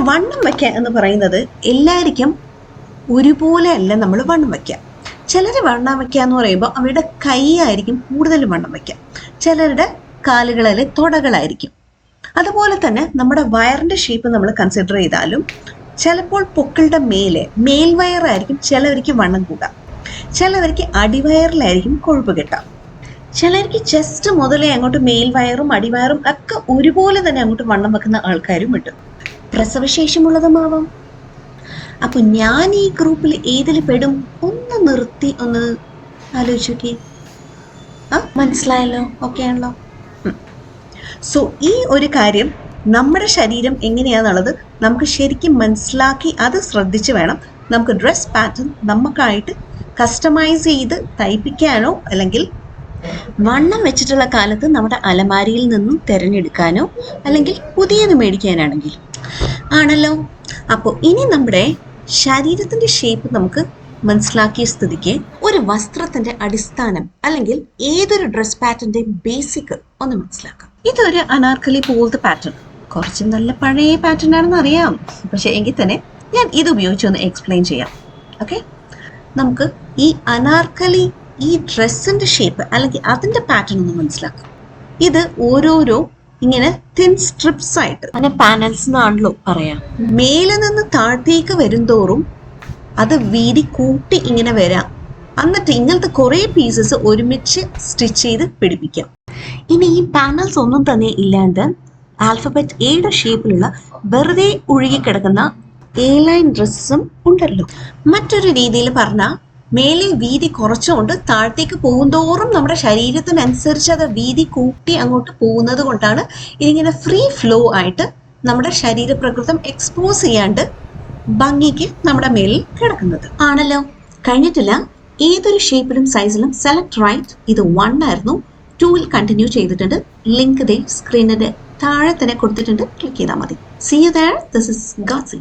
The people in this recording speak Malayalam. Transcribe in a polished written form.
വണ്ണം വയ്ക്കുക എന്ന് പറയുന്നത് എല്ലാവർക്കും ഒരുപോലെ അല്ല നമ്മൾ വണ്ണം വയ്ക്കുക. ചിലർ വണ്ണം വയ്ക്കുക എന്ന് പറയുമ്പോൾ അവരുടെ കൈ ആയിരിക്കും കൂടുതൽ വണ്ണം വയ്ക്കുക, ചിലരുടെ കാലുകളിലെ തുടകളായിരിക്കും. അതുപോലെ തന്നെ നമ്മുടെ വയറിൻ്റെ ഷേപ്പ് നമ്മൾ കൺസിഡർ ചെയ്താലും ചിലപ്പോൾ പൊക്കിളുടെ മേൽവയറായിരിക്കും ചിലവർക്ക് വണ്ണം കൂടാം, ചിലവർക്ക് അടിവയറിലായിരിക്കും കൊഴുപ്പ് കിട്ടാം, ചിലർക്ക് ചെസ്റ്റ് മുതലേ അങ്ങോട്ട് മേൽവയറും അടിവയറും ഒക്കെ ഒരുപോലെ തന്നെ അങ്ങോട്ട് വണ്ണം വെക്കുന്ന ആൾക്കാരും ഉണ്ട്. പ്രസവശേഷമുള്ളതുമാവാം. അപ്പോൾ ഞാൻ ഈ ഗ്രൂപ്പിൽ ഏതിൽ പെടും? ഒന്ന് നിർത്തി ഒന്ന് ആലോചിച്ച് നോക്കി. മനസ്സിലായല്ലോ? ഓക്കെ ആണല്ലോ? സോ ഈ ഒരു കാര്യം നമ്മുടെ ശരീരം എങ്ങനെയാണെന്നുള്ളത് നമുക്ക് ശരിക്കും മനസ്സിലാക്കി അത് ശ്രദ്ധിച്ച് വേണം നമുക്ക് ഡ്രസ് പാറ്റേൺ നമുക്കായിട്ട് കസ്റ്റമൈസ് ചെയ്ത് തയ്പ്പിക്കാനോ അല്ലെങ്കിൽ വണ്ണം വെച്ചിട്ടുള്ള കാലത്ത് നമ്മുടെ അലമാരിയിൽ നിന്നും തിരഞ്ഞെടുക്കാനോ അല്ലെങ്കിൽ പുതിയത് മേടിക്കാനാണെങ്കിൽ ആണല്ലോ. അപ്പോൾ ഇനി നമ്മുടെ ശരീരത്തിൻ്റെ ഷേപ്പ് നമുക്ക് മനസ്സിലാക്കിയ സ്ഥിതിക്ക് ഒരു വസ്ത്രത്തിൻ്റെ അടിസ്ഥാനം അല്ലെങ്കിൽ ഏതൊരു ഡ്രസ് പാറ്റേണിൻ്റെ ബേസിക് ഒന്ന് മനസ്സിലാക്കാം. ഇതൊരു അനാർക്കലി പോലത്തെ പാറ്റേൺ, കുറച്ച് നല്ല പഴയ പാറ്റേൺ ആണെന്ന് അറിയാം, പക്ഷെ എങ്കിൽ തന്നെ ഞാൻ ഇത് ഉപയോഗിച്ച് ഒന്ന് എക്സ്പ്ലെയിൻ ചെയ്യാം. ഓക്കെ, നമുക്ക് ഈ അനാർക്കലി ഈ ഡ്രസ്സിൻ്റെ ഷേപ്പ് അല്ലെങ്കിൽ അതിൻ്റെ പാറ്റേൺ ഒന്ന് മനസ്സിലാക്കാം. ഇത് ഓരോരോ ഇങ്ങനെ തിൻ സ്ട്രിപ്സ് ആയിട്ട് അങ്ങനെ പാനൽസ് എന്നാണല്ലോ പറയാം. മേലെ നിന്ന് താഴത്തേക്ക് വരുംതോറും അത് വീതി കൂട്ടി ഇങ്ങനെ വരാം. എന്നിട്ട് ഇങ്ങനത്തെ കുറേ പീസസ് ഒരുമിച്ച് സ്റ്റിച്ച് ചെയ്ത് പിടിപ്പിക്കാം. ഇനി ഈ പാനൽസ് ഒന്നും തന്നെ ഇല്ലാണ്ട് ആൽഫബറ്റ് എയുടെ ഷേപ്പിലുള്ള വെറുതെ ഒഴുകിക്കിടക്കുന്ന എ ലൈൻ ഡ്രസ്സും ഉണ്ടല്ലോ. മറ്റൊരു രീതിയിൽ പറഞ്ഞാൽ മേലെ വീതി കുറച്ചുകൊണ്ട് താഴത്തേക്ക് പോകുന്തോറും നമ്മുടെ ശരീരത്തിനനുസരിച്ച് അത് വീതി കൂട്ടി അങ്ങോട്ട് പോകുന്നത് കൊണ്ടാണ് ഇതിങ്ങനെ ഫ്രീ ഫ്ലോ ആയിട്ട് നമ്മുടെ ശരീരപ്രകൃതം എക്സ്പോസ് ചെയ്യാണ്ട് ഭംഗിക്ക് നമ്മുടെ മേലിൽ കിടക്കുന്നത് ആണല്ലോ. കഴിഞ്ഞിട്ടില്ല. ഏതൊരു ഷേപ്പിലും സൈസിലും സെലക്ട് റൈറ്റ്. ഇത് 1 ആയിരുന്നു. 2ൽ കണ്ടിന്യൂ ചെയ്തിട്ടുണ്ട്. ലിങ്ക് ദേ സ്ക്രീനിന്റെ താഴെ തന്നെ കൊടുത്തിട്ടുണ്ട്. ക്ലിക്ക് ചെയ്താൽ മതി. See you there. This is Gazi.